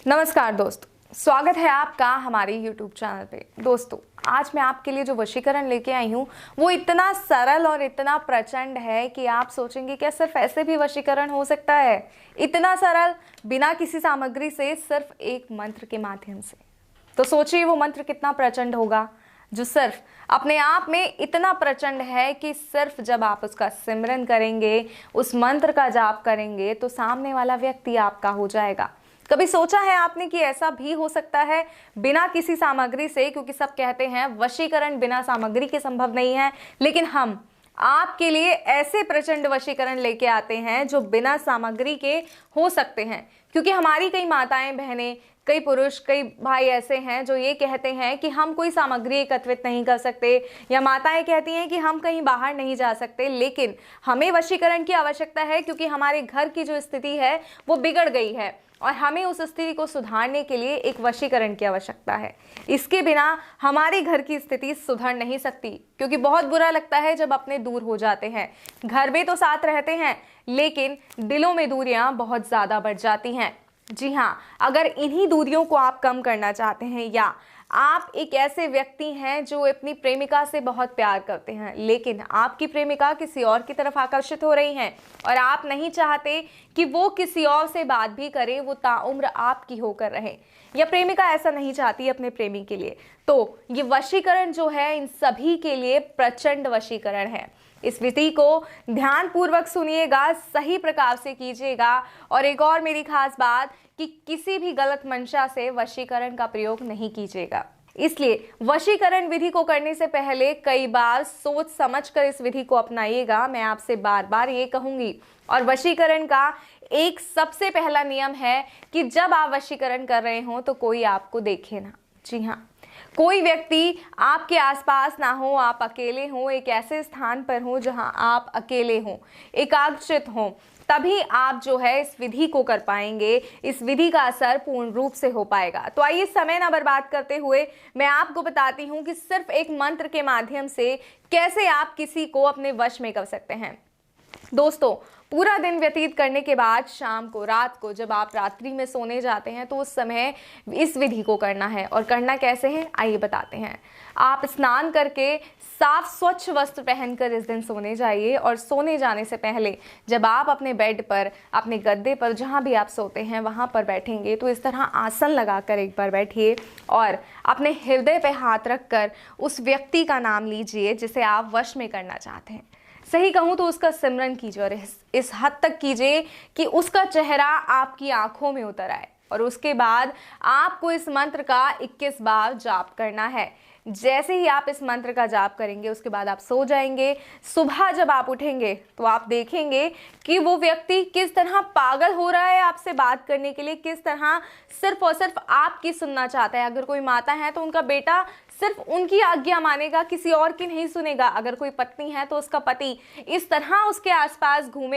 नमस्कार दोस्तों, स्वागत है आपका हमारे YouTube चैनल पे। दोस्तों, आज मैं आपके लिए जो वशीकरण लेके आई हूँ वो इतना सरल और इतना प्रचंड है कि आप सोचेंगे क्या सिर्फ ऐसे भी वशीकरण हो सकता है? इतना सरल, बिना किसी सामग्री से, सिर्फ एक मंत्र के माध्यम से। तो सोचिए वो मंत्र कितना प्रचंड होगा, जो सिर्फ अपने आप में इतना प्रचंड है कि सिर्फ जब आप उसका सिमरन करेंगे, उस मंत्र का जाप करेंगे, तो सामने वाला व्यक्ति आपका हो जाएगा। कभी सोचा है आपने कि ऐसा भी हो सकता है बिना किसी सामग्री से? क्योंकि सब कहते हैं वशीकरण बिना सामग्री के संभव नहीं है, लेकिन हम आपके लिए ऐसे प्रचंड वशीकरण लेके आते हैं जो बिना सामग्री के हो सकते हैं। क्योंकि हमारी कई माताएं, बहनें, कई पुरुष, कई भाई ऐसे हैं जो ये कहते हैं कि हम कोई सामग्री एकत्रित नहीं कर सकते, या माताएं कहती हैं कि हम कहीं बाहर नहीं जा सकते, लेकिन हमें वशीकरण की आवश्यकता है क्योंकि हमारे घर की जो स्थिति है वो बिगड़ गई है और हमें उस स्थिति को सुधारने के लिए एक वशीकरण की आवश्यकता है। इसके बिना हमारे घर की स्थिति सुधर नहीं सकती, क्योंकि बहुत बुरा लगता है जब अपने दूर हो जाते हैं। घर में तो साथ रहते हैं, लेकिन दिलों में दूरियां बहुत ज़्यादा बढ़ जाती हैं। जी हाँ, अगर इन्हीं दूरियों को आप कम करना चाहते हैं, या आप एक ऐसे व्यक्ति हैं जो अपनी प्रेमिका से बहुत प्यार करते हैं, लेकिन आपकी प्रेमिका किसी और की तरफ आकर्षित हो रही हैं और आप नहीं चाहते कि वो किसी और से बात भी करे, वो ताउम्र आपकी होकर रहे, या प्रेमिका ऐसा नहीं चाहती अपने प्रेमी के लिए, तो ये वशीकरण जो है इन सभी के लिए प्रचंड वशीकरण है। इस विधि को ध्यानपूर्वक सुनिएगा, सही प्रकार से कीजिएगा। और एक और मेरी खास बात कि किसी भी गलत मंशा से वशीकरण का प्रयोग नहीं कीजिएगा। इसलिए वशीकरण विधि को करने से पहले कई बार सोच समझकर इस विधि को अपनाइएगा, मैं आपसे बार बार ये कहूंगी। और वशीकरण का एक सबसे पहला नियम है कि जब आप वशीकरण कर रहे हो तो कोई आपको देखे ना। जी हाँ, कोई व्यक्ति आपके आसपास ना हो, आप अकेले हो, एक ऐसे स्थान पर हो जहां आप अकेले हो, एकाग्रचित हो, तभी आप जो है इस विधि को कर पाएंगे। इस विधि का असर पूर्ण रूप से हो पाएगा। तो आइए समय ना बर्बाद करते हुए मैं आपको बताती हूँ कि सिर्फ एक मंत्र के माध्यम से कैसे आप किसी को अपने वश में कर सकते हैं। दोस्तों, पूरा दिन व्यतीत करने के बाद शाम को, रात को, जब आप रात्रि में सोने जाते हैं तो उस समय इस विधि को करना है। और करना कैसे है आइए बताते हैं। आप स्नान करके साफ स्वच्छ वस्त्र पहनकर इस दिन सोने जाइए, और सोने जाने से पहले जब आप अपने बेड पर, अपने गद्दे पर, जहां भी आप सोते हैं वहां पर बैठेंगे तो इस तरह आसन लगाकर एक बार बैठिए और अपने हृदय पर हाथ रखकर उस व्यक्ति का नाम लीजिए जिसे आप वश में करना चाहते हैं। सही कहूँ तो उसका सिमरन कीजिए, और इस हद तक कीजिए कि उसका चेहरा आपकी आंखों में उतर आए। और उसके बाद आपको इस मंत्र का 21 बार जाप करना है। जैसे ही आप इस मंत्र का जाप करेंगे उसके बाद आप सो जाएंगे। सुबह जब आप उठेंगे तो आप देखेंगे कि वो व्यक्ति किस तरह पागल हो रहा है आपसे बात करने के लिए, किस तरह सिर्फ और सिर्फ आपकी सुनना चाहता है। अगर कोई माता है तो उनका बेटा सिर्फ उनकी आज्ञा मानेगा, किसी और की नहीं सुनेगा। अगर कोई पत्नी है तो उसका पति इस तरह उसके आसपास घूमे